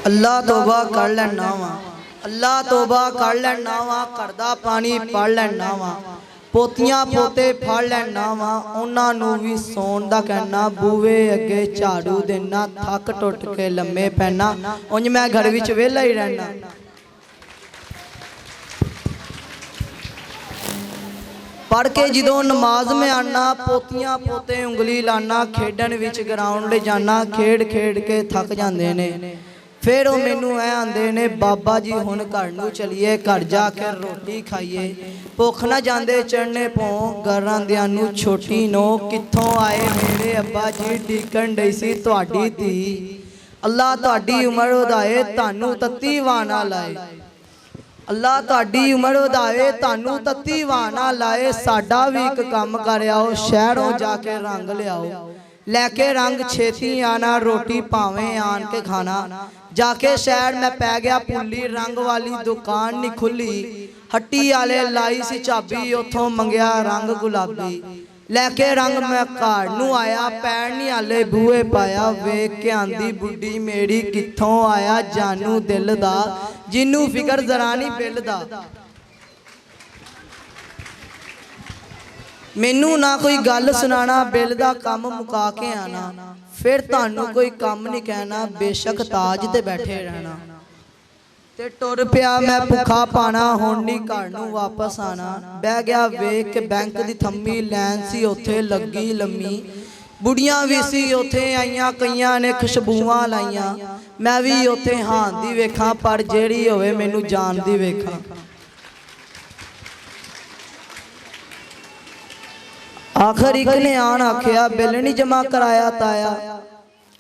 अल्लाह तौबा कर लैना वा, अल्लाह तौबा कर लैना वा, घर दा पानी पढ़ लैना वा, पोतियां पोते फड़ लैना वा, उन्हां नूं भी सौण दा कहना, बूहे अगे झाड़ू देना, थक टुट के लम्मे पैना, उंज मैं घर विच वेला ही रहना। पढ़ के जदों नमाज में आना, पोतियां पोते उंगली लाना, खेडन विच ग्राउंड ले जाना, खेड खेड के थक जांदे ने। फिर वो मैनू ऐ आंदे ने, बाबा जी हुण घर नूं चलीए, घर जाके रोटी खाइए, भुख ना जांदे चढ़ने पौ, घरांदियां नूं छोटी नो, कित्थों आए मेरे अब्बा जी, डिकन डई सी तुहाडी धी, अल्लाह तुहाडी उमर वधाए, तानू तत्ती वाह ना लाए, अल्लाह तुहाडी उमर वधाए, तानू तत्ती वाह ना लाए, साडा भी एक काम कर आओ, शहरों जाके रंग लियाओ, लैके रंग छेती आना, रोटी भावें आन के खाना। जाके शहर मैं पै गया पुली, रंग वाली दुकान नहीं खुली, हट्टी आले लाई सी चाबी, उथों मंगया रंग गुलाबी, लैके रंग मैं घर नूं आया, पैर नहीं आले बूहे पाया, वेख के आंदी बुढ़ी मेरी, कित्थों आया जानू दिल दा, जिन्नू फिकर जरा नहीं बिल दा। मैनू ना कोई गल सुनाना, बिल दा कम मुका के आना, फिर तानू कोई कम नहीं कहना, बेशक ताज ते बैठे रहना। ते टुर पिया मैं भुखा पाना, हुण नहीं घर नूं वापस आना, बह गया वेख के बैंक दी थम्मी, लैन सी उत्थे लगी लम्मी, बुढ़ियां भी सी उत्थे आईयां, कईयां ने खुशबूआं लाइयां, मैं भी उत्थे हांदी वेखां, पर जेड़ी होवे मैनू जानदी वेखां। आखिर एक ने आन आखिया, बिल नहीं जमा कराया ताया,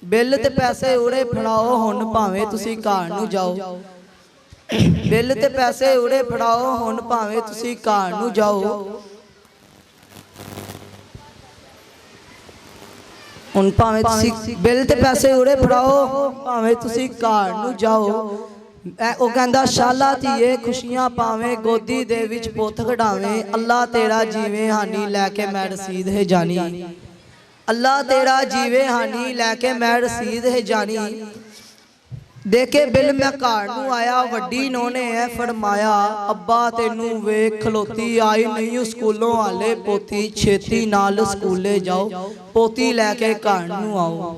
बिल ते पैसे उड़े फड़ाओ, हुण भावें तुसी घर नूं जाओ, बिल ते पैसे उड़े फड़ाओ, हुण भावें तुसी घर नूं जाओ, हुण भावें तुसी बिल ते पैसे उड़े फड़ाओ, भावें तुसी घर नूं जाओ। ਉਹ ਕਹਿੰਦਾ ਸ਼ਾਲਾ ਧੀਏ ਖੁਸ਼ੀਆਂ ਪਾਵੇਂ, ਗੋਦੀ ਦੇ ਵਿੱਚ ਪੁੱਤ ਖਿਡਾਵੇਂ, ਅੱਲਾ ਤੇਰਾ ਜੀਵੇ ਹਾਨੀ, ਲੈ ਕੇ ਮੈਂ ਰਸੀਦ ਹੈ ਜਾਨੀ, ਅੱਲਾ ਤੇਰਾ ਜੀਵੇ ਹਾਨੀ, ਲੈ ਕੇ ਮੈਂ ਰਸੀਦ ਹੈ ਜਾਨੀ। देखे बिल मैं घर नूं आया, वड्डी नौ ने है फरमाया, अब्बा तेनू वेख खलोती आई नहीं स्कूलों आले, पोती छेती नाल स्कूले जाओ, पोती लैके घर नूं आओ।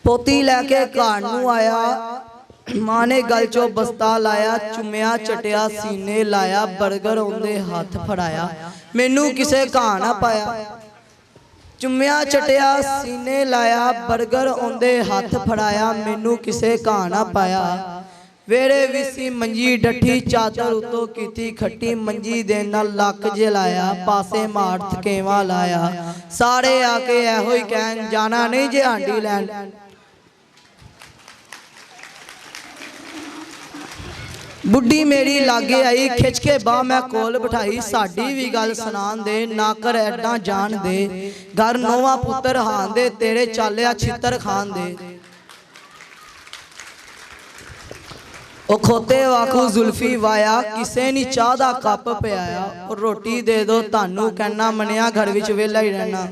पोती लैके घर नूं आया, मां ने गल चो बस्ता लाया, चुम्या चटिया सीने लाया, बर्गर उनदे हथ फड़ाया, मैनू किसे घा ना पाया। चुम्या चटिया सीने लाया, बर्गर उनदे हथ फड़ाया, मैनू किसे घा ना पाया। वेड़े विसी मंजी डठी, चादर उतो कीती खट्टी, मंजी दे नाल लक जलाया, पासे मार थकेवा लाया, सारे आके एहो ही कहन जाना नहीं जे हांडी लैन। बुढ़ी मेरी लागे आई, खिच के बाह मैं कोल बिठाई, साडी भी गल सुनान दे, ना कर एडा जान दे, घर नौवा पुत्र हान दे, तेरे चालिया छितर खान दे। ओ खोते वाकू जुल्फी वाया, किसे नी चाह दा कप पियाया, रोटी दे दो तानू कहना, मनिया घर विच वेला ही रहना।